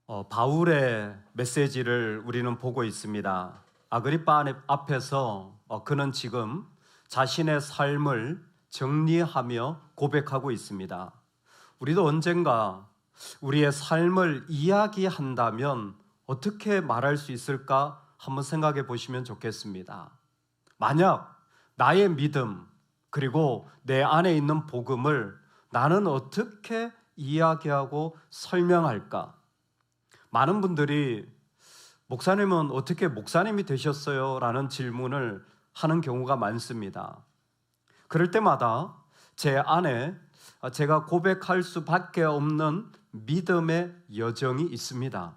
바울의 메시지를 우리는 보고 있습니다. 아그리파 앞에서 그는 지금 자신의 삶을 정리하며 고백하고 있습니다. 우리도 언젠가 우리의 삶을 이야기한다면 어떻게 말할 수 있을까 한번 생각해 보시면 좋겠습니다. 만약 나의 믿음 그리고 내 안에 있는 복음을 나는 어떻게 이야기하고 설명할까? 많은 분들이 목사님은 어떻게 목사님이 되셨어요? 라는 질문을 하는 경우가 많습니다. 그럴 때마다 제 안에 제가 고백할 수밖에 없는 믿음의 여정이 있습니다.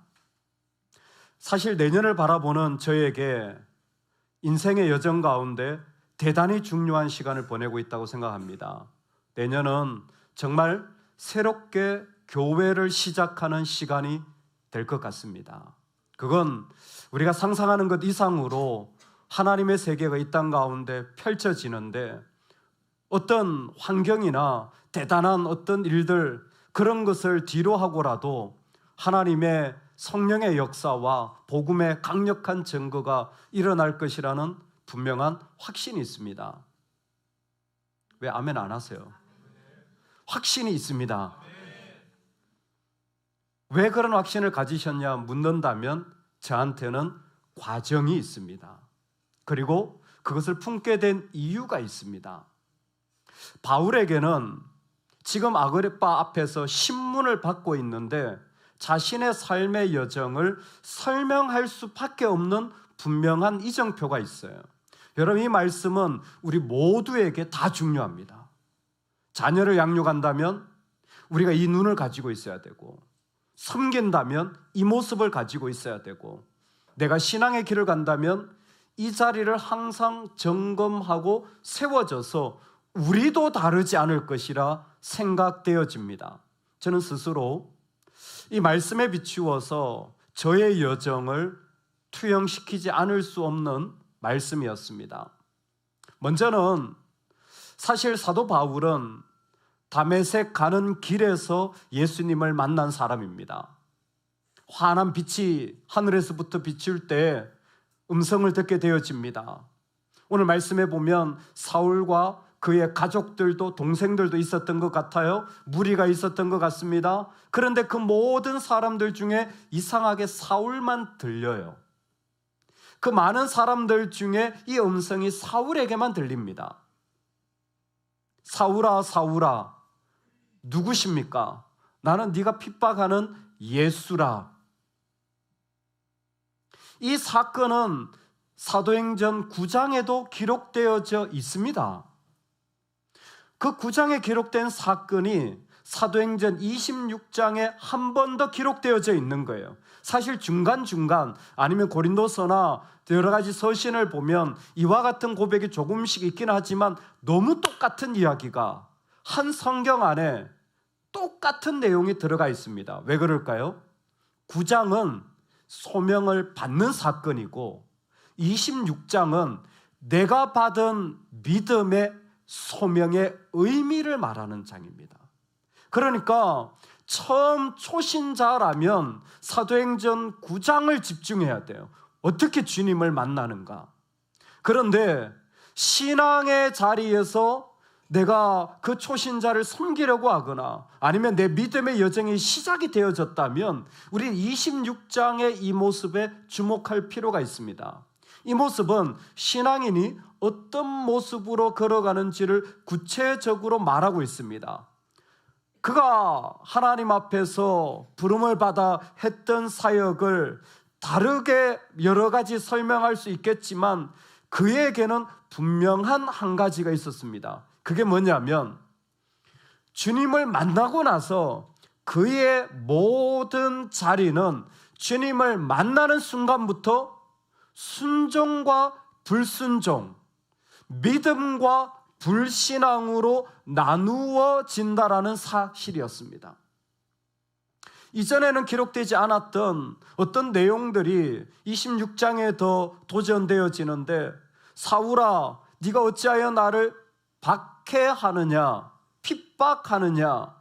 사실 내년을 바라보는 저에게 인생의 여정 가운데 대단히 중요한 시간을 보내고 있다고 생각합니다. 내년은 정말 새롭게 교회를 시작하는 시간이 될 것 같습니다. 그건 우리가 상상하는 것 이상으로 하나님의 세계가 이 땅 가운데 펼쳐지는데 어떤 환경이나 대단한 어떤 일들 그런 것을 뒤로 하고라도 하나님의 성령의 역사와 복음의 강력한 증거가 일어날 것이라는 분명한 확신이 있습니다. 왜 아멘 안 하세요? 확신이 있습니다. 왜 그런 확신을 가지셨냐 묻는다면 저한테는 과정이 있습니다. 그리고 그것을 품게 된 이유가 있습니다. 바울에게는 지금 아그리파 앞에서 신문을 받고 있는데 자신의 삶의 여정을 설명할 수밖에 없는 분명한 이정표가 있어요. 여러분, 이 말씀은 우리 모두에게 다 중요합니다. 자녀를 양육한다면 우리가 이 눈을 가지고 있어야 되고, 섬긴다면 이 모습을 가지고 있어야 되고, 내가 신앙의 길을 간다면 이 자리를 항상 점검하고 세워져서 우리도 다르지 않을 것이라 생각되어집니다. 저는 스스로 이 말씀에 비추어서 저의 여정을 투영시키지 않을 수 없는 말씀이었습니다. 먼저는 사실 사도 바울은 다메섹 가는 길에서 예수님을 만난 사람입니다. 환한 빛이 하늘에서부터 비출 때 음성을 듣게 되어집니다. 오늘 말씀에 보면 사울과 그의 가족들도 동생들도 있었던 것 같아요. 무리가 있었던 것 같습니다. 그런데 그 모든 사람들 중에 이상하게 사울만 들려요. 그 많은 사람들 중에 이 음성이 사울에게만 들립니다. 사울아, 사울아, 누구십니까? 나는 네가 핍박하는 예수라. 이 사건은 사도행전 9장에도 기록되어져 있습니다. 그 9장에 기록된 사건이 사도행전 26장에 한 번 더 기록되어져 있는 거예요. 사실 중간중간 아니면 고린도서나 여러 가지 서신을 보면 이와 같은 고백이 조금씩 있긴 하지만 너무 똑같은 이야기가 한 성경 안에 똑같은 내용이 들어가 있습니다. 왜 그럴까요? 9장은 소명을 받는 사건이고 26장은 내가 받은 믿음의 소명의 의미를 말하는 장입니다. 그러니까 처음 초신자라면 사도행전 9장을 집중해야 돼요. 어떻게 주님을 만나는가? 그런데 신앙의 자리에서 내가 그 초신자를 섬기려고 하거나 아니면 내 믿음의 여정이 시작이 되어졌다면 우리는 26장의 이 모습에 주목할 필요가 있습니다. 이 모습은 신앙인이 어떤 모습으로 걸어가는지를 구체적으로 말하고 있습니다. 그가 하나님 앞에서 부름을 받아 했던 사역을 다르게 여러 가지 설명할 수 있겠지만 그에게는 분명한 한 가지가 있었습니다. 그게 뭐냐면 주님을 만나고 나서 그의 모든 자리는 주님을 만나는 순간부터 순종과 불순종, 믿음과 불신앙으로 나누어진다라는 사실이었습니다. 이전에는 기록되지 않았던 어떤 내용들이 26장에 더 도전되어지는데 사울아, 네가 어찌하여 나를 박해하느냐, 핍박하느냐.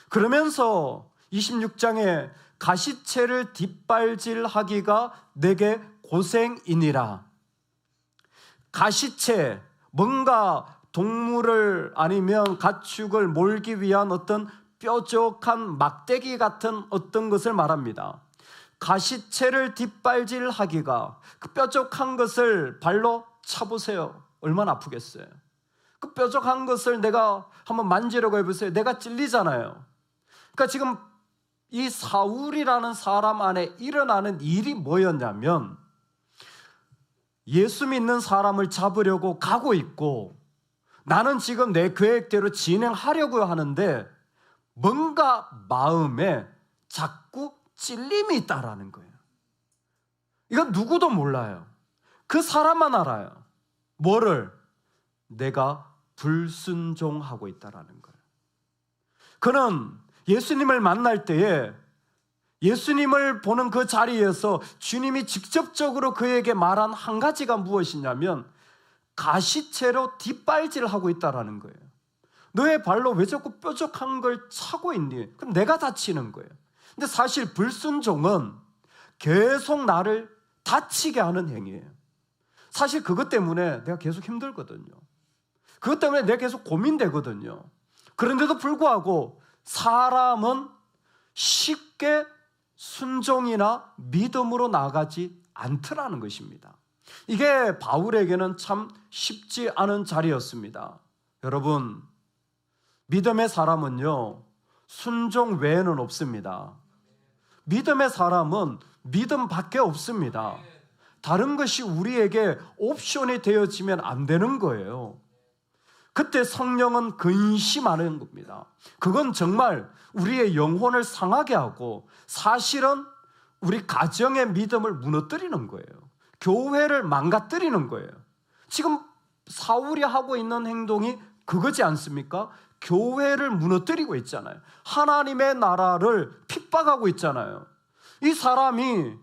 그러면서 26장에 가시채를 뒷발질하기가 내게 고생이니라. 가시채, 뭔가 동물을 아니면 가축을 몰기 위한 어떤 뾰족한 막대기 같은 어떤 것을 말합니다. 가시채를 뒷발질하기가, 그 뾰족한 것을 발로 차보세요. 얼마나 아프겠어요. 그 뾰족한 것을 내가 한번 만지려고 해보세요. 내가 찔리잖아요. 그러니까 지금 이 사울이라는 사람 안에 일어나는 일이 뭐였냐면, 예수 믿는 사람을 잡으려고 가고 있고 나는 지금 내 계획대로 진행하려고 하는데 뭔가 마음에 자꾸 찔림이 있다라는 거예요. 이건 누구도 몰라요. 그 사람만 알아요. 뭐를? 내가 불순종하고 있다라는 거예요. 그는 예수님을 만날 때에 예수님을 보는 그 자리에서 주님이 직접적으로 그에게 말한 한 가지가 무엇이냐면 가시채로 뒷발질하고 있다라는 거예요. 너의 발로 왜 자꾸 뾰족한 걸 차고 있니? 그럼 내가 다치는 거예요. 근데 사실 불순종은 계속 나를 다치게 하는 행위예요. 사실 그것 때문에 내가 계속 힘들거든요. 그것 때문에 내가 계속 고민되거든요. 그런데도 불구하고 사람은 쉽게 순종이나 믿음으로 나가지 않더라는 것입니다. 이게 바울에게는 참 쉽지 않은 자리였습니다. 여러분, 믿음의 사람은요, 순종 외에는 없습니다. 믿음의 사람은 믿음밖에 없습니다. 다른 것이 우리에게 옵션이 되어지면 안 되는 거예요. 그때 성령은 근심하는 겁니다. 그건 정말 우리의 영혼을 상하게 하고 사실은 우리 가정의 믿음을 무너뜨리는 거예요. 교회를 망가뜨리는 거예요. 지금 사울이 하고 있는 행동이 그거지 않습니까? 교회를 무너뜨리고 있잖아요. 하나님의 나라를 핍박하고 있잖아요. 이 사람이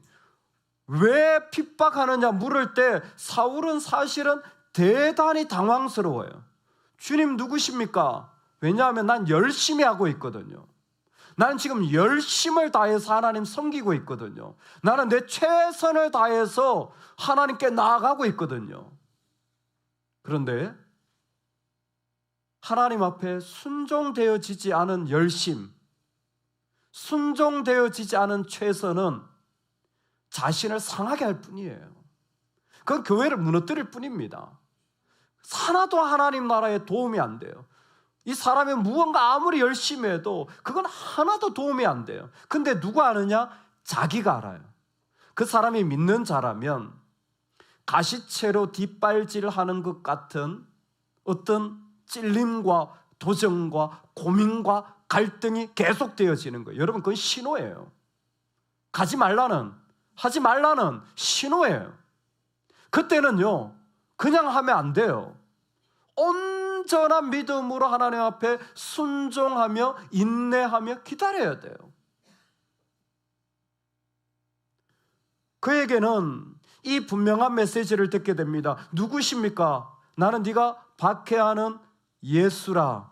왜 핍박하느냐 물을 때 사울은 사실은 대단히 당황스러워요. 주님 누구십니까? 왜냐하면 난 열심히 하고 있거든요. 나는 지금 열심을 다해서 하나님 섬기고 있거든요. 나는 내 최선을 다해서 하나님께 나아가고 있거든요. 그런데 하나님 앞에 순종되어지지 않은 열심, 순종되어지지 않은 최선은 자신을 상하게 할 뿐이에요. 그건 교회를 무너뜨릴 뿐입니다. 하나도 하나님 나라에 도움이 안 돼요. 이 사람이 무언가 아무리 열심히 해도 그건 하나도 도움이 안 돼요. 근데 누가 아느냐? 자기가 알아요. 그 사람이 믿는 자라면 가시채로 뒷발질하는 것 같은 어떤 찔림과 도전과 고민과 갈등이 계속되어지는 거예요. 여러분, 그건 신호예요. 가지 말라는, 하지 말라는 신호예요. 그때는요, 그냥 하면 안 돼요. 온전한 믿음으로 하나님 앞에 순종하며 인내하며 기다려야 돼요. 그에게는 이 분명한 메시지를 듣게 됩니다. 누구십니까? 나는 네가 박해하는 예수라.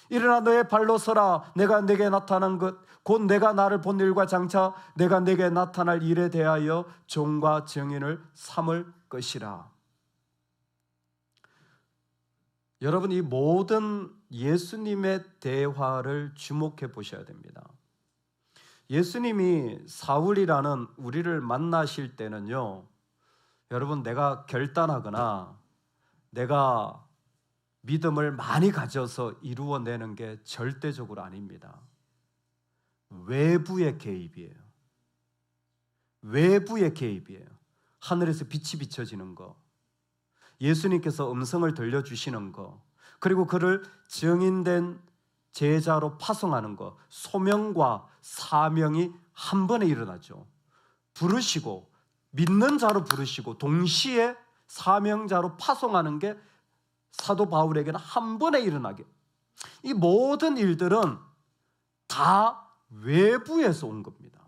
일어나 너의 발로 서라. 내가 네게 나타난 것 곧 내가 나를 본 일과 장차 내가 네게 나타날 일에 대하여 종과 증인을 삼을 것이라. 여러분, 이 모든 예수님의 대화를 주목해 보셔야 됩니다. 예수님이 사울이라는 우리를 만나실 때는요, 여러분, 내가 결단하거나 내가 믿음을 많이 가져서 이루어내는 게 절대적으로 아닙니다. 외부의 개입이에요. 외부의 개입이에요. 하늘에서 빛이 비춰지는 거, 예수님께서 음성을 들려주시는 거, 그리고 그를 증인된 제자로 파송하는 거, 소명과 사명이 한 번에 일어나죠. 부르시고 믿는 자로 부르시고 동시에 사명자로 파송하는 게 사도 바울에게는 한 번에 일어나게. 이 모든 일들은 다 외부에서 온 겁니다.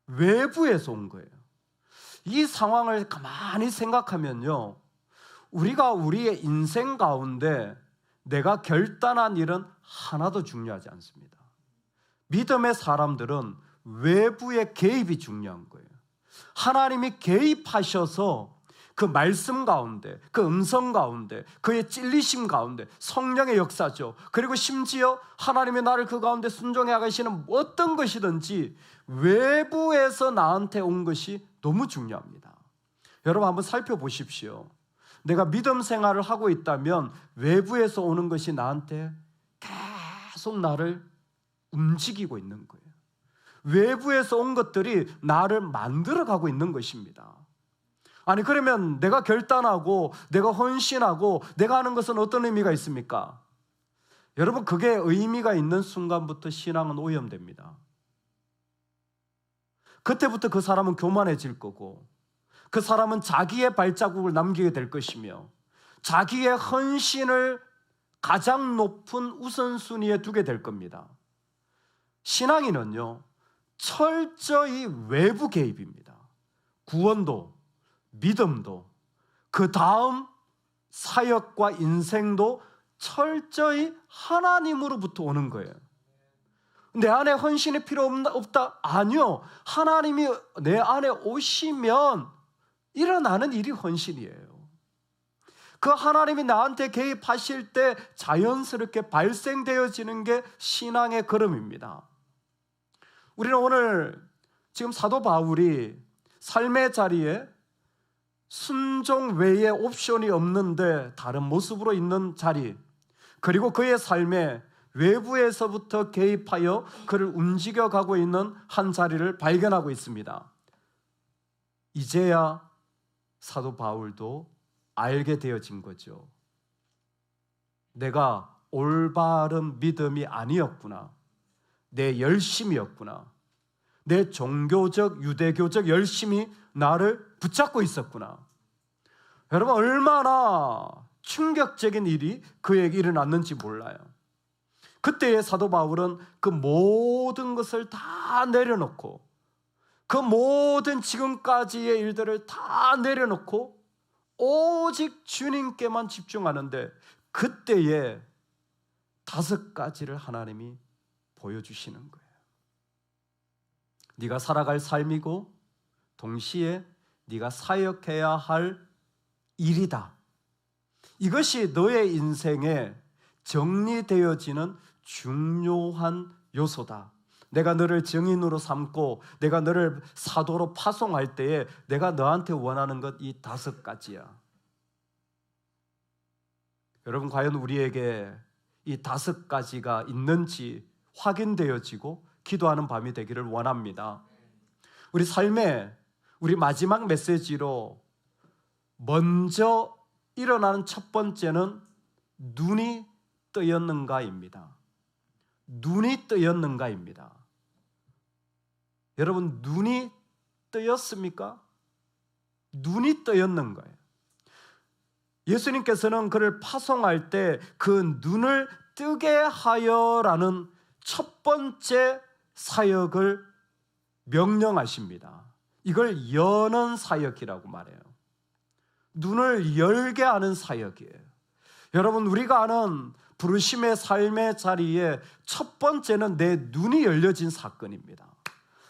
외부에서 온 거예요. 이 상황을 가만히 생각하면요, 우리가 우리의 인생 가운데 내가 결단한 일은 하나도 중요하지 않습니다. 믿음의 사람들은 외부의 개입이 중요한 거예요. 하나님이 개입하셔서 그 말씀 가운데, 그 음성 가운데, 그의 찔리심 가운데, 성령의 역사죠. 그리고 심지어 하나님이 나를 그 가운데 순종해 가시는 어떤 것이든지 외부에서 나한테 온 것이 너무 중요합니다. 여러분 한번 살펴보십시오. 내가 믿음 생활을 하고 있다면 외부에서 오는 것이 나한테 계속 나를 움직이고 있는 거예요. 외부에서 온 것들이 나를 만들어가고 있는 것입니다. 아니 그러면 내가 결단하고 내가 헌신하고 내가 하는 것은 어떤 의미가 있습니까? 여러분 그게 의미가 있는 순간부터 신앙은 오염됩니다. 그때부터 그 사람은 교만해질 거고 그 사람은 자기의 발자국을 남기게 될 것이며 자기의 헌신을 가장 높은 우선순위에 두게 될 겁니다. 신앙인은요 철저히 외부 개입입니다. 구원도 믿음도 그 다음 사역과 인생도 철저히 하나님으로부터 오는 거예요. 내 안에 헌신이 필요 없다? 아니요. 하나님이 내 안에 오시면 일어나는 일이 헌신이에요. 그 하나님이 나한테 개입하실 때 자연스럽게 발생되어지는 게 신앙의 걸음입니다. 우리는 오늘 지금 사도 바울이 삶의 자리에 순종 외에 옵션이 없는데 다른 모습으로 있는 자리, 그리고 그의 삶에 외부에서부터 개입하여 그를 움직여가고 있는 한 자리를 발견하고 있습니다. 이제야 사도 바울도 알게 되어진 거죠. 내가 올바른 믿음이 아니었구나. 내 열심이었구나. 내 종교적, 유대교적 열심이 나를 붙잡고 있었구나. 여러분 얼마나 충격적인 일이 그에게 일어났는지 몰라요. 그때의 사도 바울은 그 모든 것을 다 내려놓고 그 모든 지금까지의 일들을 다 내려놓고 오직 주님께만 집중하는데 그때에 5가지를 하나님이 보여주시는 거예요. 네가 살아갈 삶이고 동시에 네가 사역해야 할 일이다. 이것이 너의 인생에 정리되어지는 중요한 요소다. 내가 너를 증인으로 삼고 내가 너를 사도로 파송할 때에 내가 너한테 원하는 것 이 5가지야. 여러분 과연 우리에게 이 5가지가 있는지 확인되어지고 기도하는 밤이 되기를 원합니다. 우리 삶에 우리 마지막 메시지로 먼저 일어나는 첫 번째는 눈이 뜨였는가입니다. 눈이 뜨였는가입니다. 여러분 눈이 뜨였습니까? 눈이 뜨였는가요? 예수님께서는 그를 파송할 때 그 눈을 뜨게 하여라는 첫 번째 사역을 명령하십니다. 이걸 여는 사역이라고 말해요. 눈을 열게 하는 사역이에요. 여러분 우리가 아는 부르심의 삶의 자리에 첫 번째는 내 눈이 열려진 사건입니다.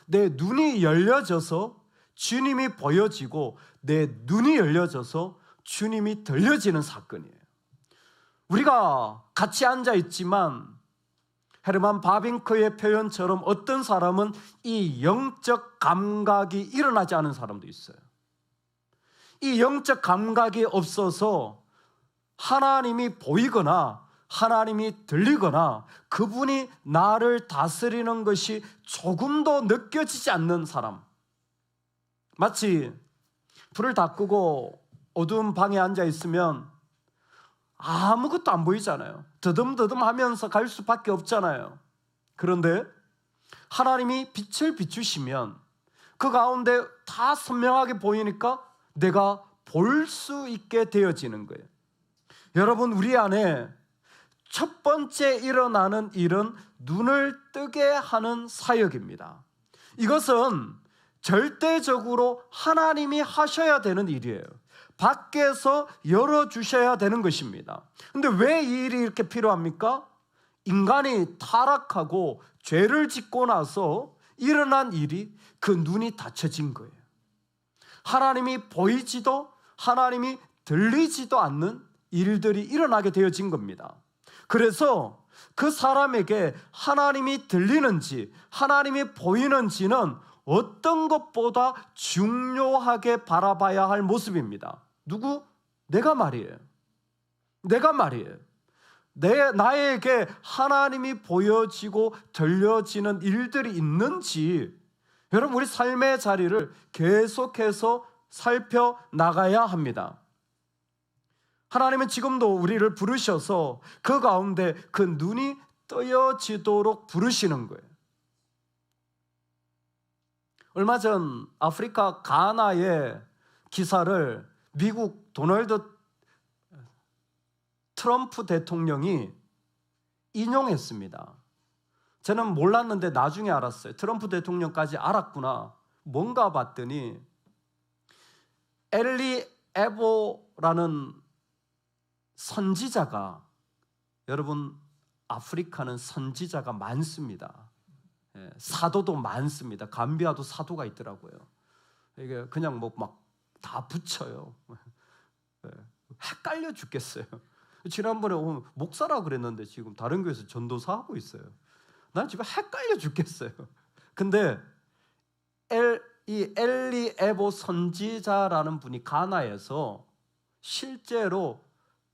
내 눈이 열려져서 주님이 보여지고 내 눈이 열려져서 주님이 들려지는 사건이에요. 우리가 같이 앉아 있지만 헤르만 바빙크의 표현처럼 어떤 사람은 이 영적 감각이 일어나지 않은 사람도 있어요. 이 영적 감각이 없어서 하나님이 보이거나 하나님이 들리거나 그분이 나를 다스리는 것이 조금도 느껴지지 않는 사람. 마치 불을 다 끄고 어두운 방에 앉아 있으면 아무것도 안 보이잖아요. 더듬더듬 하면서 갈 수밖에 없잖아요. 그런데 하나님이 빛을 비추시면 그 가운데 다 선명하게 보이니까 내가 볼 수 있게 되어지는 거예요. 여러분 우리 안에 첫 번째 일어나는 일은 눈을 뜨게 하는 사역입니다. 이것은 절대적으로 하나님이 하셔야 되는 일이에요. 밖에서 열어주셔야 되는 것입니다. 근데 왜 이 일이 이렇게 필요합니까? 인간이 타락하고 죄를 짓고 나서 일어난 일이 그 눈이 닫혀진 거예요. 하나님이 보이지도 하나님이 들리지도 않는 일들이 일어나게 되어진 겁니다. 그래서 그 사람에게 하나님이 들리는지 하나님이 보이는지는 어떤 것보다 중요하게 바라봐야 할 모습입니다. 누구? 내가 말이에요. 내가 말이에요. 나에게 하나님이 보여지고 들려지는 일들이 있는지 여러분 우리 삶의 자리를 계속해서 살펴나가야 합니다. 하나님은 지금도 우리를 부르셔서 그 가운데 그 눈이 뜨여지도록 부르시는 거예요. 얼마 전 아프리카 가나의 기사를 미국 도널드 트럼프 대통령이 인용했습니다. 저는 몰랐는데 나중에 알았어요. 트럼프 대통령까지 알았구나. 뭔가 봤더니 엘리 에보라는 선지자가, 여러분 아프리카는 선지자가 많습니다. 사도도 많습니다. 감비아도 사도가 있더라고요. 이게 그냥 뭐 막 다 붙여요. 헷갈려 죽겠어요. 지난번에 목사라고 그랬는데 지금 다른 교회에서 전도사 하고 있어요. 난 지금 헷갈려 죽겠어요. 근데 이 엘리 에보 선지자라는 분이 가나에서 실제로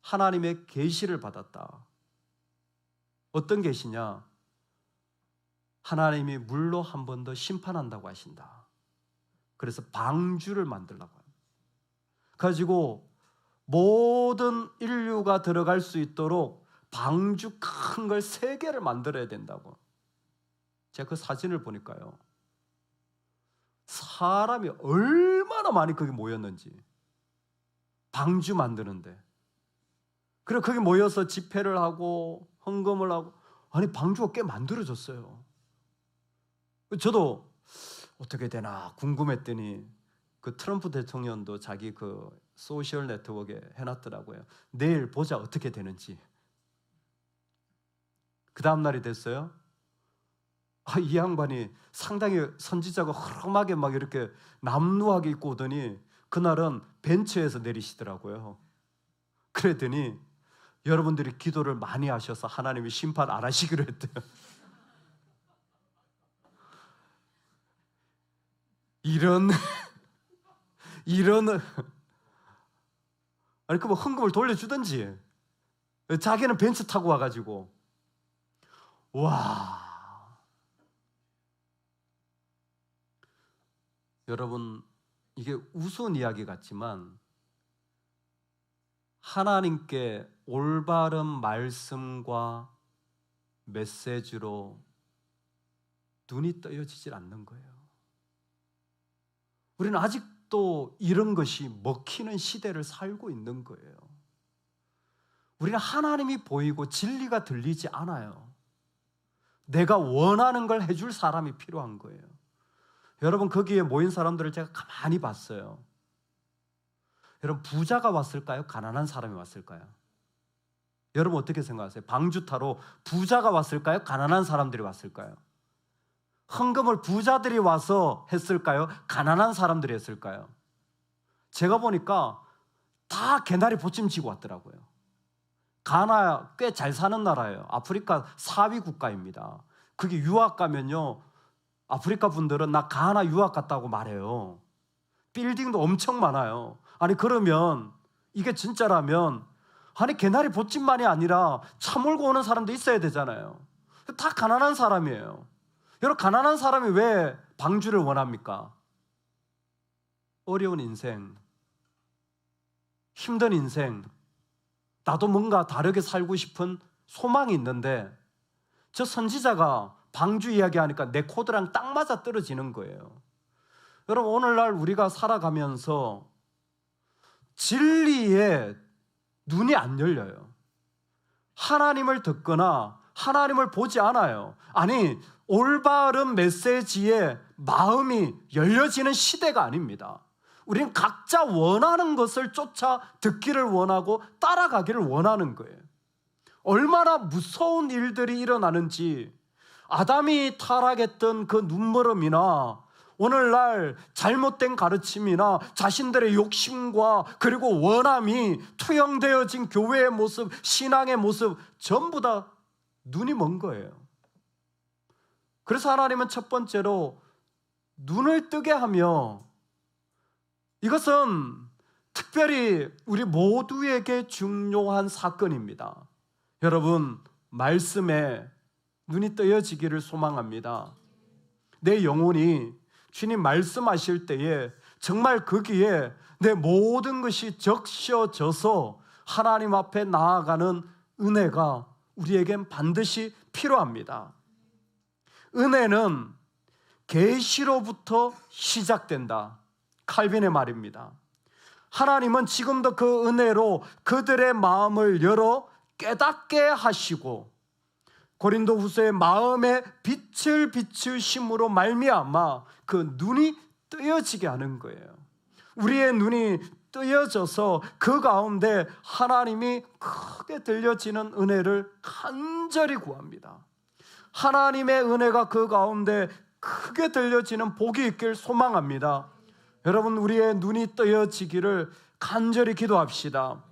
하나님의 계시를 받았다. 어떤 계시냐? 하나님이 물로 한 번 더 심판한다고 하신다. 그래서 방주를 만들라고 합니다. 가지고 모든 인류가 들어갈 수 있도록 방주 큰 걸 3개를 만들어야 된다고. 제가 그 사진을 보니까요, 사람이 얼마나 많이 거기 모였는지, 방주 만드는데. 그리고 거기 모여서 집회를 하고 헌금을 하고, 아니 방주가 꽤 만들어졌어요. 저도 어떻게 되나 궁금했더니 그 트럼프 대통령도 자기 그 소셜 네트워크에 해놨더라고요. 내일 보자 어떻게 되는지. 그 다음 날이 됐어요. 이 양반이 상당히 선지자가 허름하게 막 이렇게 남루하게 입고 오더니 그날은 벤츠에서 내리시더라고요. 그랬더니 여러분들이 기도를 많이 하셔서 하나님이 심판 안 하시기로 했대요. 이런 아니 그뭐 헌금을 돌려주든지, 자기는 벤츠 타고 와가지고. 와, 여러분 이게 우스운 이야기 같지만 하나님께 올바른 말씀과 메시지로 눈이 떠여지질 않는 거예요. 우리는 아직도 이런 것이 먹히는 시대를 살고 있는 거예요. 우리는 하나님이 보이고 진리가 들리지 않아요. 내가 원하는 걸 해줄 사람이 필요한 거예요. 여러분 거기에 모인 사람들을 제가 가만히 봤어요. 여러분 부자가 왔을까요? 가난한 사람이 왔을까요? 여러분 어떻게 생각하세요? 방주타로 부자가 왔을까요? 가난한 사람들이 왔을까요? 헌금을 부자들이 와서 했을까요? 가난한 사람들이 했을까요? 제가 보니까 다 개나리 보침지고 왔더라고요. 가나 꽤 잘 사는 나라예요. 아프리카 4위 국가입니다. 그게 유학 가면요, 아프리카 분들은 나 가나 유학 갔다고 말해요. 빌딩도 엄청 많아요. 아니 그러면 이게 진짜라면 아니 개나리 보침만이 아니라 차 몰고 오는 사람도 있어야 되잖아요. 다 가난한 사람이에요. 여러분 가난한 사람이 왜 방주를 원합니까? 어려운 인생, 힘든 인생, 나도 뭔가 다르게 살고 싶은 소망이 있는데 저 선지자가 방주 이야기하니까 내 코드랑 딱 맞아 떨어지는 거예요. 여러분 오늘날 우리가 살아가면서 진리에 눈이 안 열려요. 하나님을 듣거나 하나님을 보지 않아요. 아니 올바른 메시지에 마음이 열려지는 시대가 아닙니다. 우리는 각자 원하는 것을 쫓아 듣기를 원하고 따라가기를 원하는 거예요. 얼마나 무서운 일들이 일어나는지, 아담이 타락했던 그 눈멀음이나 오늘날 잘못된 가르침이나 자신들의 욕심과 그리고 원함이 투영되어진 교회의 모습, 신앙의 모습, 전부 다 눈이 먼 거예요. 그래서 하나님은 첫 번째로 눈을 뜨게 하며, 이것은 특별히 우리 모두에게 중요한 사건입니다. 여러분, 말씀에 눈이 뜨여지기를 소망합니다. 내 영혼이 주님 말씀하실 때에 정말 거기에 내 모든 것이 적셔져서 하나님 앞에 나아가는 은혜가 우리에겐 반드시 필요합니다. 은혜는 계시로부터 시작된다. 칼빈의 말입니다. 하나님은 지금도 그 은혜로 그들의 마음을 열어 깨닫게 하시고 고린도후서의 마음에 빛을 비추심으로 말미암아 그 눈이 뜨여지게 하는 거예요. 우리의 눈이 뜨여져서 그 가운데 하나님이 크게 들려지는 은혜를 간절히 구합니다. 하나님의 은혜가 그 가운데 크게 들려지는 복이 있길 소망합니다. 여러분, 우리의 눈이 뜨여지기를 간절히 기도합시다.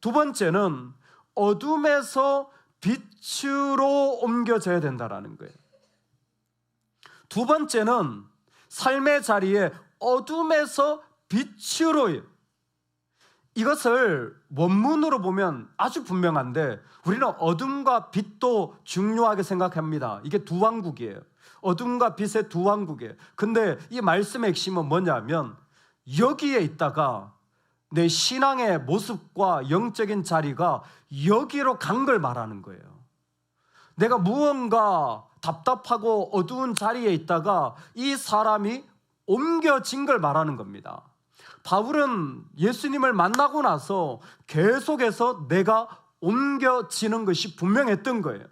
두 번째는 어둠에서 빛으로 옮겨져야 된다는 거예요. 두 번째는 삶의 자리에 어둠에서 빛으로, 이것을 원문으로 보면 아주 분명한데 우리는 어둠과 빛도 중요하게 생각합니다. 이게 두 왕국이에요. 어둠과 빛의 두 왕국이에요. 근데 이 말씀의 핵심은 뭐냐면 여기에 있다가 내 신앙의 모습과 영적인 자리가 여기로 간 걸 말하는 거예요. 내가 무언가 답답하고 어두운 자리에 있다가 이 사람이 옮겨진 걸 말하는 겁니다. 바울은 예수님을 만나고 나서 계속해서 내가 옮겨지는 것이 분명했던 거예요.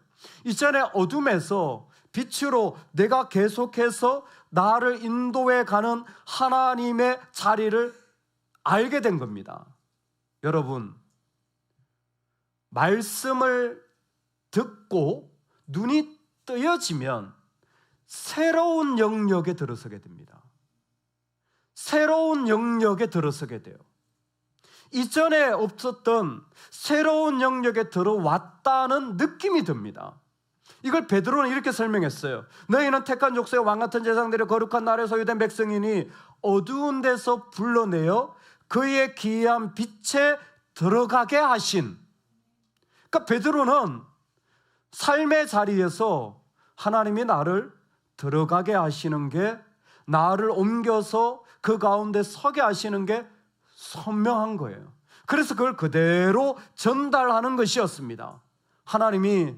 이전에 어둠에서 빛으로 내가 계속해서 나를 인도해 가는 하나님의 자리를 알게 된 겁니다. 여러분, 말씀을 듣고 눈이 뜨여지면 새로운 영역에 들어서게 됩니다. 새로운 영역에 들어서게 돼요. 이전에 없었던 새로운 영역에 들어왔다는 느낌이 듭니다. 이걸 베드로는 이렇게 설명했어요. 너희는 택한 족속의 왕같은 제사장들의 거룩한 나라에 소유된 백성이니 어두운 데서 불러내어 그의 기이한 빛에 들어가게 하신. 그러니까 베드로는 삶의 자리에서 하나님이 나를 들어가게 하시는 게, 나를 옮겨서 그 가운데 서게 하시는 게 선명한 거예요. 그래서 그걸 그대로 전달하는 것이었습니다. 하나님이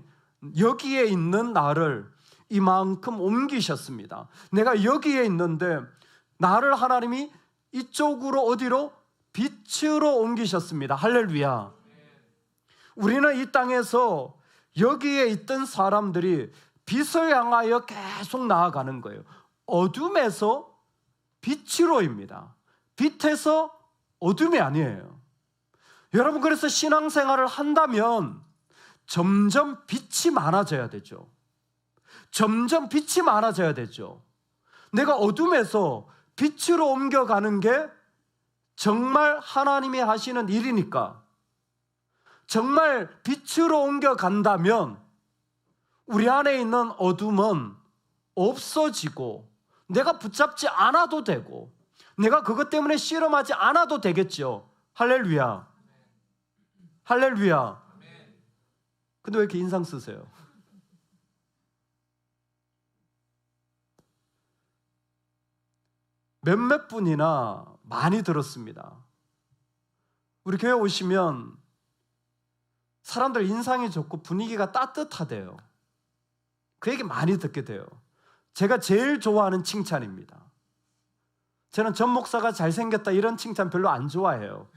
여기에 있는 나를 이만큼 옮기셨습니다. 내가 여기에 있는데 나를 하나님이 이쪽으로, 어디로? 빛으로 옮기셨습니다. 할렐루야. 우리는 이 땅에서 여기에 있던 사람들이 빛을 향하여 계속 나아가는 거예요. 어둠에서 빛으로입니다. 빛에서 어둠이 아니에요. 여러분, 그래서 신앙생활을 한다면 점점 빛이 많아져야 되죠. 점점 빛이 많아져야 되죠. 내가 어둠에서 빛으로 옮겨가는 게 정말 하나님이 하시는 일이니까, 정말 빛으로 옮겨간다면 우리 안에 있는 어둠은 없어지고 내가 붙잡지 않아도 되고 내가 그것 때문에 씨름하지 않아도 되겠죠. 할렐루야. 할렐루야. 근데 왜 이렇게 인상 쓰세요? 몇몇 분이나 많이 들었습니다. 우리 교회 오시면 사람들 인상이 좋고 분위기가 따뜻하대요. 그 얘기 많이 듣게 돼요. 제가 제일 좋아하는 칭찬입니다. 저는 전 목사가 잘생겼다 이런 칭찬 별로 안 좋아해요.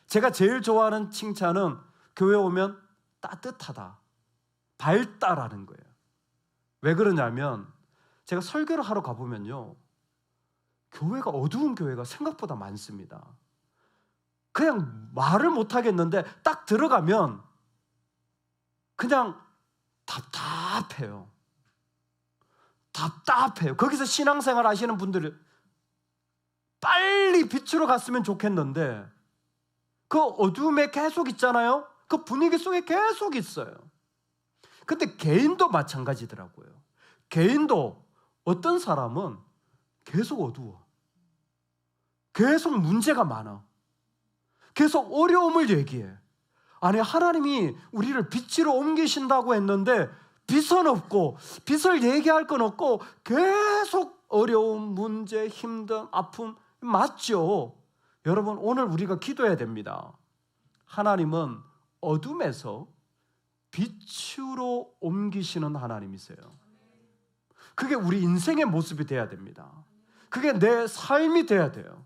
제가 제일 좋아하는 칭찬은 교회 오면 따뜻하다, 밝다라는 거예요. 왜 그러냐면 제가 설교를 하러 가보면요, 교회가, 어두운 교회가 생각보다 많습니다. 그냥 말을 못 하겠는데 딱 들어가면 그냥 답답해요. 답답해요. 거기서 신앙생활 하시는 분들이 빨리 빛으로 갔으면 좋겠는데 그 어둠에 계속 있잖아요. 그 분위기 속에 계속 있어요. 근데 개인도 마찬가지더라고요. 개인도 어떤 사람은 계속 어두워. 계속 문제가 많아. 계속 어려움을 얘기해. 아니, 하나님이 우리를 빛으로 옮기신다고 했는데 빛은 없고 빛을 얘기할 건 없고 계속 어려움, 문제, 힘듦, 아픔 맞죠? 여러분, 오늘 우리가 기도해야 됩니다. 하나님은 어둠에서 빛으로 옮기시는 하나님이세요. 그게 우리 인생의 모습이 돼야 됩니다. 그게 내 삶이 돼야 돼요.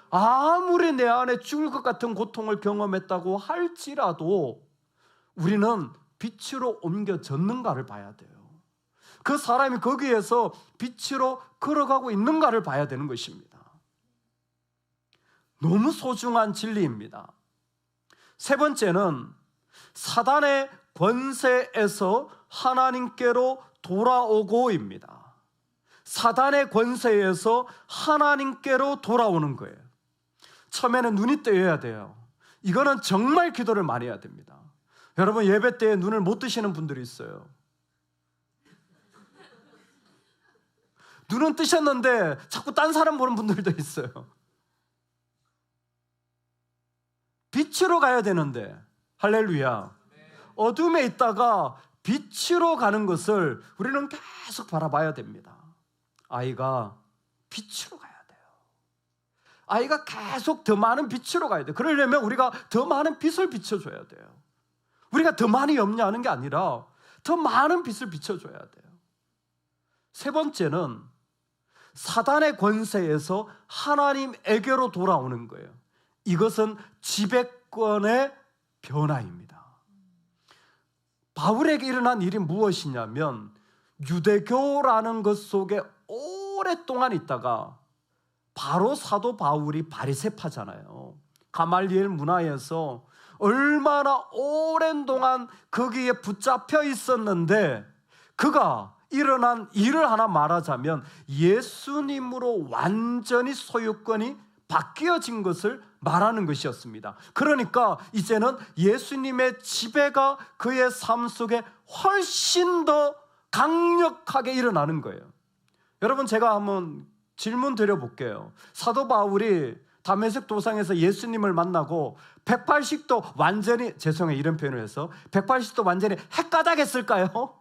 아무리 내 안에 죽을 것 같은 고통을 경험했다고 할지라도 우리는 빛으로 옮겨졌는가를 봐야 돼요. 그 사람이 거기에서 빛으로 걸어가고 있는가를 봐야 되는 것입니다. 너무 소중한 진리입니다. 세 번째는 사단의 권세에서 하나님께로 돌아오고입니다. 사단의 권세에서 하나님께로 돌아오는 거예요. 처음에는 눈이 뜨여야 돼요. 이거는 정말 기도를 많이 해야 됩니다. 여러분, 예배 때에 눈을 못 뜨시는 분들이 있어요. 눈은 뜨셨는데 자꾸 딴 사람 보는 분들도 있어요. 빛으로 가야 되는데, 할렐루야. 어둠에 있다가 빛으로 가는 것을 우리는 계속 바라봐야 됩니다. 아이가 빛으로 가야 돼요. 아이가 계속 더 많은 빛으로 가야 돼요. 그러려면 우리가 더 많은 빛을 비춰줘야 돼요. 우리가 더 많이 염려하는 게 아니라 더 많은 빛을 비춰줘야 돼요. 세 번째는 사단의 권세에서 하나님에게로 돌아오는 거예요. 이것은 지배권의 변화입니다. 바울에게 일어난 일이 무엇이냐면 유대교라는 것 속에 오랫동안 있다가 바로 사도 바울이 바리새파잖아요. 가말리엘 문화에서 얼마나 오랜 동안 거기에 붙잡혀 있었는데 그가 일어난 일을 하나 말하자면 예수님으로 완전히 소유권이 바뀌어진 것을 말하는 것이었습니다. 그러니까 이제는 예수님의 지배가 그의 삶 속에 훨씬 더 강력하게 일어나는 거예요. 여러분, 제가 한번 질문 드려볼게요. 사도 바울이 다메섹 도상에서 예수님을 만나고 180도 완전히, 죄송해요 이런 표현을 해서 180도 완전히 헷가닥했을까요?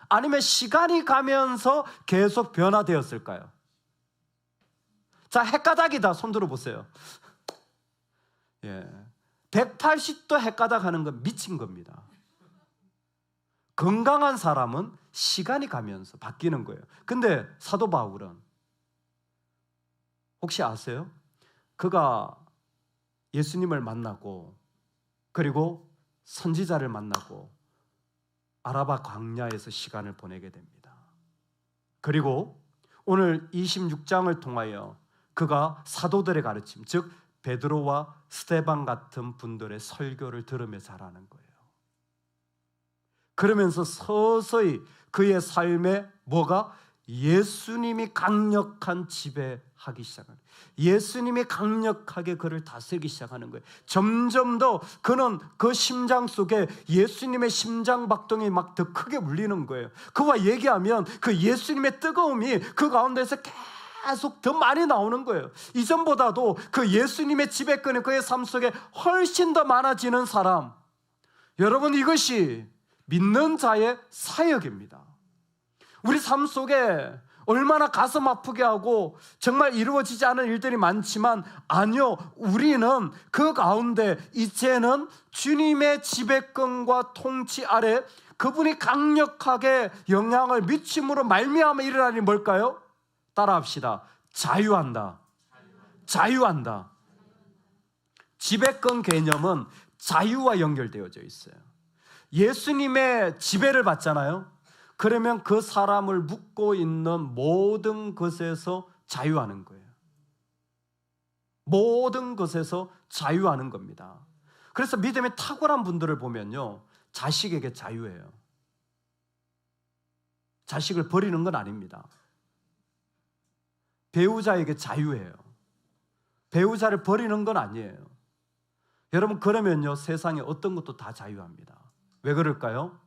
아니면 시간이 가면서 계속 변화되었을까요? 자, 헷가닥이다 손 들어보세요. 180도 헷가닥하는 건 미친 겁니다. 건강한 사람은 시간이 가면서 바뀌는 거예요. 근데 사도 바울은 혹시 아세요? 그가 예수님을 만나고 그리고 선지자를 만나고 아라바 광야에서 시간을 보내게 됩니다. 그리고 오늘 26장을 통하여 그가 사도들의 가르침, 즉 베드로와 스데반 같은 분들의 설교를 들으며 자라는 거예요. 그러면서 서서히 그의 삶에 뭐가? 예수님이 강력한 지배하기 시작하는 거예요. 예수님이 강력하게 그를 다스리기 시작하는 거예요. 점점 더 그는 그 심장 속에 예수님의 심장박동이 막 더 크게 울리는 거예요. 그와 얘기하면 그 예수님의 뜨거움이 그 가운데서 계속 더 많이 나오는 거예요. 이전보다도 그 예수님의 지배권이 그의 삶 속에 훨씬 더 많아지는 사람. 여러분, 이것이 믿는 자의 사역입니다. 우리 삶 속에 얼마나 가슴 아프게 하고 정말 이루어지지 않은 일들이 많지만 아니요, 우리는 그 가운데 이제는 주님의 지배권과 통치 아래 그분이 강력하게 영향을 미침으로 말미암아 일어나는 일이 뭘까요? 따라합시다. 자유한다. 자유한다. 지배권 개념은 자유와 연결되어져 있어요. 예수님의 지배를 받잖아요. 그러면 그 사람을 묶고 있는 모든 것에서 자유하는 거예요. 모든 것에서 자유하는 겁니다. 그래서 믿음이 탁월한 분들을 보면요, 자식에게 자유해요. 자식을 버리는 건 아닙니다. 배우자에게 자유예요. 배우자를 버리는 건 아니에요. 여러분, 그러면요, 세상에 어떤 것도 다 자유합니다. 왜 그럴까요?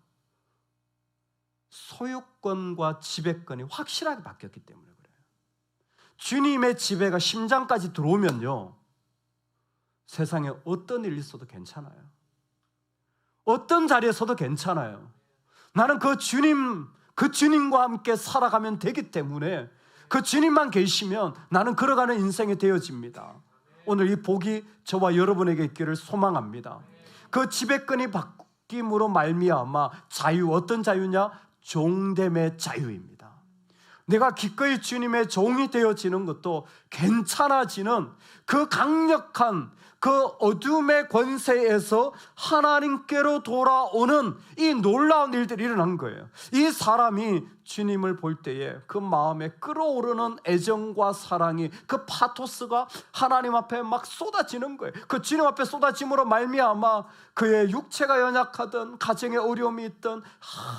소유권과 지배권이 확실하게 바뀌었기 때문에 그래요. 주님의 지배가 심장까지 들어오면요, 세상에 어떤 일이 있어도 괜찮아요. 어떤 자리에서도 괜찮아요. 나는 그 주님과 함께 살아가면 되기 때문에 그 주님만 계시면 나는 걸어가는 인생이 되어집니다. 오늘 이 복이 저와 여러분에게 있기를 소망합니다. 그 지배권이 바뀜으로 말미암아 자유, 어떤 자유냐? 종됨의 자유입니다. 내가 기꺼이 주님의 종이 되어지는 것도 괜찮아지는 그 강력한 그 어둠의 권세에서 하나님께로 돌아오는 이 놀라운 일들이 일어난 거예요. 이 사람이 주님을 볼 때에 그 마음에 끓어오르는 애정과 사랑이, 그 파토스가 하나님 앞에 막 쏟아지는 거예요. 그 주님 앞에 쏟아짐으로 말미암아 그의 육체가 연약하든 가정에 어려움이 있든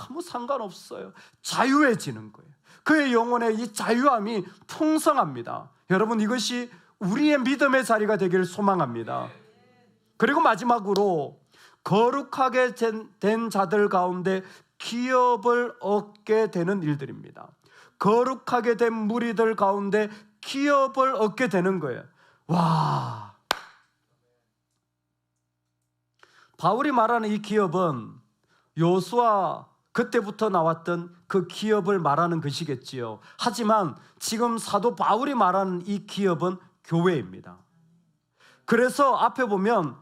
아무 상관없어요. 자유해지는 거예요. 그의 영혼의 이 자유함이 풍성합니다. 여러분, 이것이 우리의 믿음의 자리가 되기를 소망합니다. 그리고 마지막으로 거룩하게 된 자들 가운데 기업을 얻게 되는 일들입니다. 거룩하게 된 무리들 가운데 기업을 얻게 되는 거예요. 와, 바울이 말하는 이 기업은 요수아 그때부터 나왔던 그 기업을 말하는 것이겠지요. 하지만 지금 사도 바울이 말하는 이 기업은 교회입니다. 그래서 앞에 보면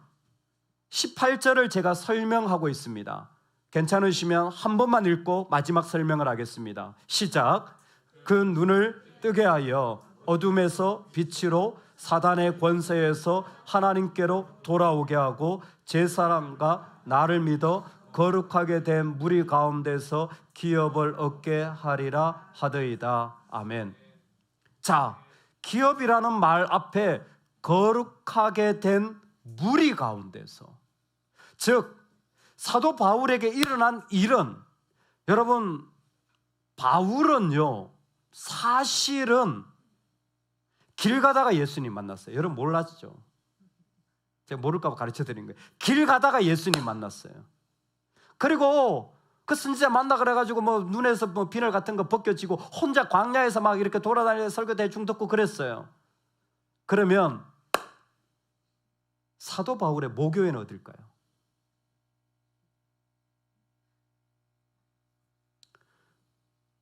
18절을 제가 설명하고 있습니다. 괜찮으시면 한 번만 읽고 마지막 설명을 하겠습니다. 시작. 그 눈을 뜨게 하여 어둠에서 빛으로 사단의 권세에서 하나님께로 돌아오게 하고 제 사랑과 나를 믿어 거룩하게 된 무리 가운데서 기업을 얻게 하리라 하더이다. 아멘. 자, 기업이라는 말 앞에 거룩하게 된 무리 가운데서, 즉 사도 바울에게 일어난 일은, 여러분, 바울은요 사실은 길 가다가 예수님 만났어요. 여러분 몰랐죠? 제가 모를까 봐 가르쳐 드린 거예요. 길 가다가 예수님 만났어요. 그리고 그 선지자 만나 그래가지고 뭐 눈에서 뭐 비늘 같은 거 벗겨지고 혼자 광야에서 막 이렇게 돌아다니면서 설교 대충 듣고 그랬어요. 그러면 사도 바울의 모교회는 어딜까요?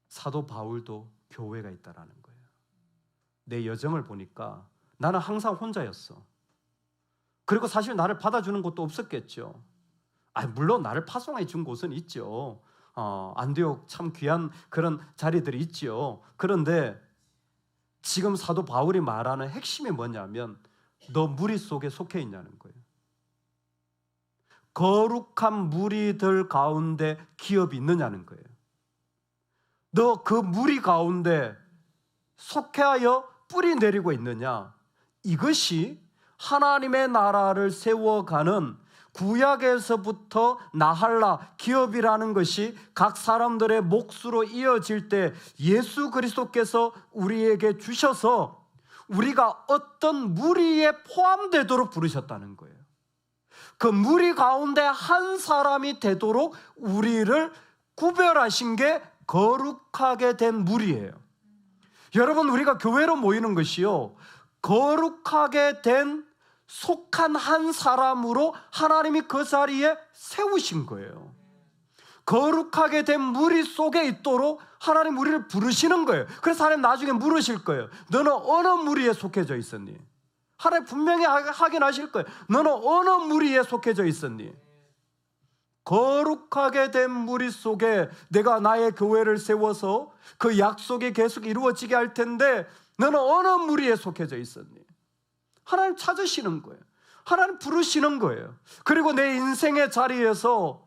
사도 바울도 교회가 있다라는 거예요. 내 여정을 보니까 나는 항상 혼자였어. 그리고 사실 나를 받아주는 곳도 없었겠죠. 물론 나를 파송해 준 곳은 있죠. 안디옥 참 귀한 그런 자리들이 있죠. 그런데 지금 사도 바울이 말하는 핵심이 뭐냐면 너 무리 속에 속해 있냐는 거예요. 거룩한 무리들 가운데 기업이 있느냐는 거예요. 너 그 무리 가운데 속해하여 뿌리 내리고 있느냐? 이것이 하나님의 나라를 세워가는 구약에서부터 나할라, 기업이라는 것이 각 사람들의 몫으로 이어질 때 예수 그리스도께서 우리에게 주셔서 우리가 어떤 무리에 포함되도록 부르셨다는 거예요. 그 무리 가운데 한 사람이 되도록 우리를 구별하신 게 거룩하게 된 무리예요. 여러분, 우리가 교회로 모이는 것이요, 거룩하게 된 속한 한 사람으로 하나님이 그 자리에 세우신 거예요. 거룩하게 된 무리 속에 있도록 하나님 우리를 부르시는 거예요. 그래서 하나님 나중에 물으실 거예요. 너는 어느 무리에 속해져 있었니? 하나님 분명히 확인하실 거예요. 너는 어느 무리에 속해져 있었니? 거룩하게 된 무리 속에 내가 나의 교회를 세워서 그 약속이 계속 이루어지게 할 텐데 너는 어느 무리에 속해져 있었니? 하나님 찾으시는 거예요. 하나님 부르시는 거예요. 그리고 내 인생의 자리에서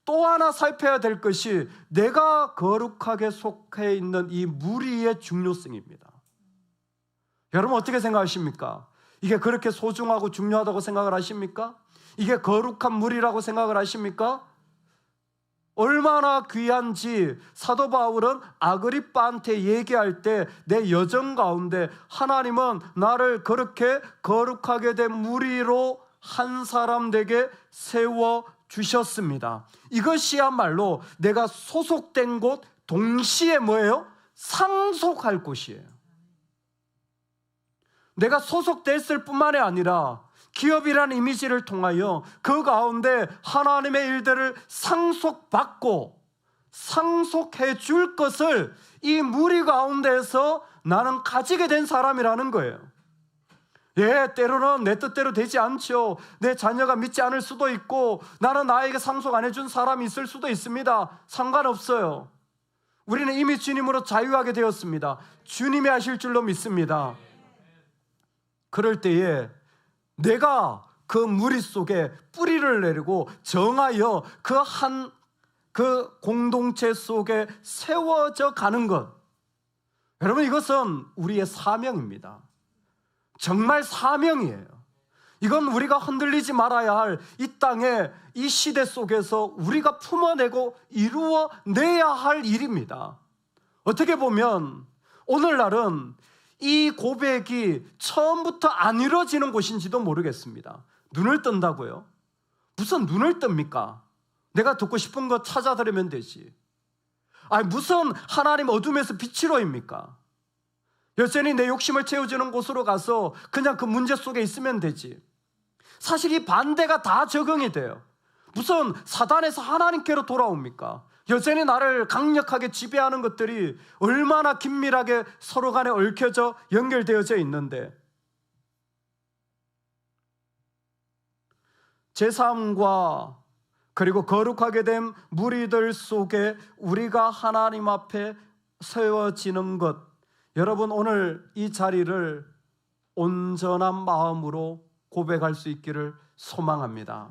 또 하나 살펴야 될 것이 내가 거룩하게 속해 있는 이 무리의 중요성입니다. 여러분 어떻게 생각하십니까? 이게 그렇게 소중하고 중요하다고 생각을 하십니까? 이게 거룩한 무리라고 생각을 하십니까? 얼마나 귀한지 사도 바울은 아그리빠한테 얘기할 때 내 여정 가운데 하나님은 나를 그렇게 거룩하게 된 무리로 한 사람 되게 세워 주셨습니다. 이것이야말로 내가 소속된 곳 동시에 뭐예요? 상속할 곳이에요. 내가 소속됐을 뿐만이 아니라 기업이라는 이미지를 통하여 그 가운데 하나님의 일들을 상속받고 상속해 줄 것을 이 무리 가운데서 나는 가지게 된 사람이라는 거예요. 때로는 내 뜻대로 되지 않죠. 내 자녀가 믿지 않을 수도 있고 나는 나에게 상속 안 해준 사람이 있을 수도 있습니다. 상관없어요. 우리는 이미 주님으로 자유하게 되었습니다. 주님이 하실 줄로 믿습니다. 그럴 때에 내가 그 무리 속에 뿌리를 내리고 정하여 그 공동체 속에 세워져 가는 것, 여러분, 이것은 우리의 사명입니다. 정말 사명이에요. 이건 우리가 흔들리지 말아야 할 이 땅에 이 시대 속에서 우리가 품어내고 이루어내야 할 일입니다. 어떻게 보면 오늘날은 이 고백이 처음부터 안 이루어지는 곳인지도 모르겠습니다. 눈을 뜬다고요? 무슨 눈을 뜹니까? 내가 듣고 싶은 거 찾아 들으면 되지. 무슨 하나님 어둠에서 빛으로입니까? 여전히 내 욕심을 채워주는 곳으로 가서 그냥 그 문제 속에 있으면 되지. 사실 이 반대가 다 적용이 돼요. 무슨 사단에서 하나님께로 돌아옵니까? 여전히 나를 강력하게 지배하는 것들이 얼마나 긴밀하게 서로 간에 얽혀져 연결되어져 있는데, 제3과 그리고 거룩하게 된 무리들 속에 우리가 하나님 앞에 세워지는 것, 여러분, 오늘 이 자리를 온전한 마음으로 고백할 수 있기를 소망합니다.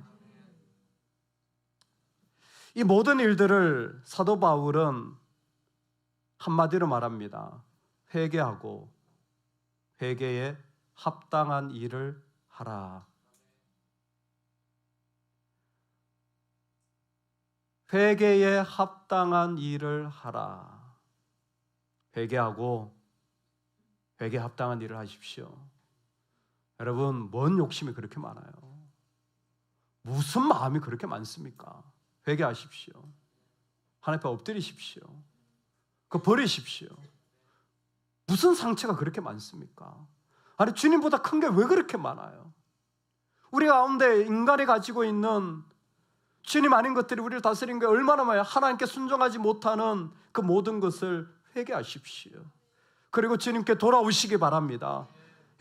이 모든 일들을 사도 바울은 한마디로 말합니다. 회개하고 회개에 합당한 일을 하라. 회개에 합당한 일을 하라. 회개하고 회개에 합당한 일을 하십시오. 여러분, 뭔 욕심이 그렇게 많아요? 무슨 마음이 그렇게 많습니까? 회개하십시오. 하나님 앞에 엎드리십시오. 그거 버리십시오. 무슨 상처가 그렇게 많습니까? 아니, 주님보다 큰 게 왜 그렇게 많아요? 우리 가운데 인간이 가지고 있는 주님 아닌 것들이 우리를 다스린 게 얼마나 많아요. 하나님께 순종하지 못하는 그 모든 것을 회개하십시오. 그리고 주님께 돌아오시기 바랍니다.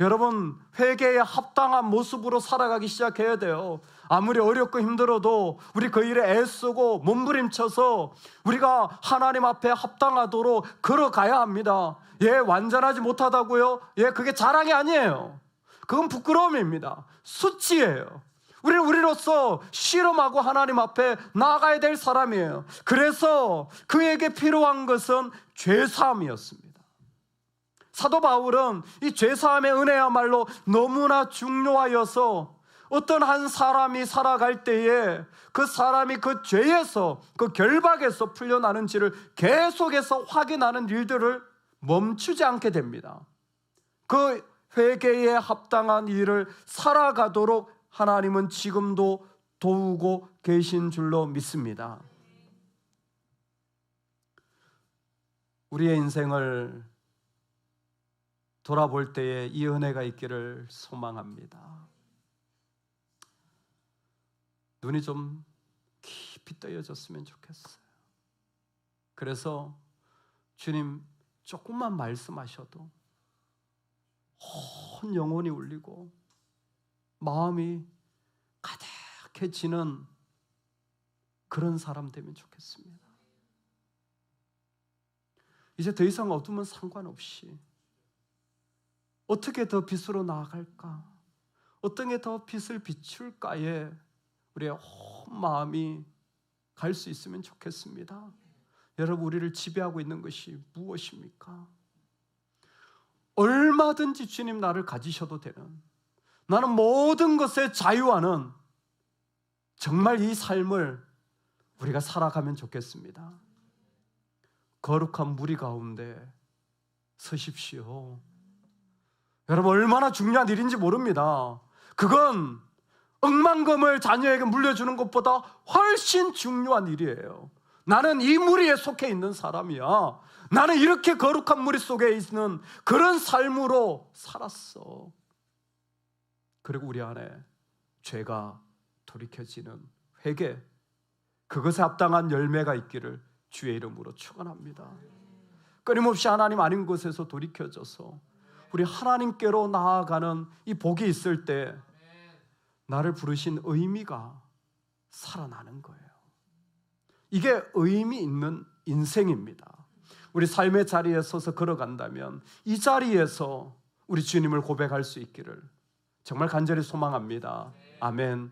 여러분, 회개에 합당한 모습으로 살아가기 시작해야 돼요. 아무리 어렵고 힘들어도 우리 그 일에 애쓰고 몸부림쳐서 우리가 하나님 앞에 합당하도록 걸어가야 합니다. 완전하지 못하다고요? 그게 자랑이 아니에요. 그건 부끄러움입니다. 수치예요. 우리는 우리로서 실험하고 하나님 앞에 나아가야 될 사람이에요. 그래서 그에게 필요한 것은 죄사함이었습니다. 사도 바울은 이 죄사함의 은혜야말로 너무나 중요하여서 어떤 한 사람이 살아갈 때에 그 사람이 그 죄에서, 그 결박에서 풀려나는지를 계속해서 확인하는 일들을 멈추지 않게 됩니다. 그 회개에 합당한 일을 살아가도록 하나님은 지금도 도우고 계신 줄로 믿습니다. 우리의 인생을 돌아볼 때에 이 은혜가 있기를 소망합니다. 눈이 좀 깊이 뜨여졌으면 좋겠어요. 그래서 주님 조금만 말씀하셔도 온 영혼이 울리고 마음이 가득해지는 그런 사람 되면 좋겠습니다. 이제 더 이상 어두면 상관없이 어떻게 더 빛으로 나아갈까? 어떻게 더 빛을 비출까에 우리의 온 마음이 갈 수 있으면 좋겠습니다. 여러분, 우리를 지배하고 있는 것이 무엇입니까? 얼마든지 주님 나를 가지셔도 되는, 나는 모든 것에 자유하는, 정말 이 삶을 우리가 살아가면 좋겠습니다. 거룩한 무리 가운데 서십시오. 여러분, 얼마나 중요한 일인지 모릅니다. 그건 억만금을 자녀에게 물려주는 것보다 훨씬 중요한 일이에요. 나는 이 무리에 속해 있는 사람이야. 나는 이렇게 거룩한 무리 속에 있는 그런 삶으로 살았어. 그리고 우리 안에 죄가 돌이켜지는 회개, 그것에 합당한 열매가 있기를 주의 이름으로 축원합니다. 끊임없이 하나님 아닌 곳에서 돌이켜져서 우리 하나님께로 나아가는 이 복이 있을 때 나를 부르신 의미가 살아나는 거예요. 이게 의미 있는 인생입니다. 우리 삶의 자리에 서서 걸어간다면 이 자리에서 우리 주님을 고백할 수 있기를 정말 간절히 소망합니다. 아멘.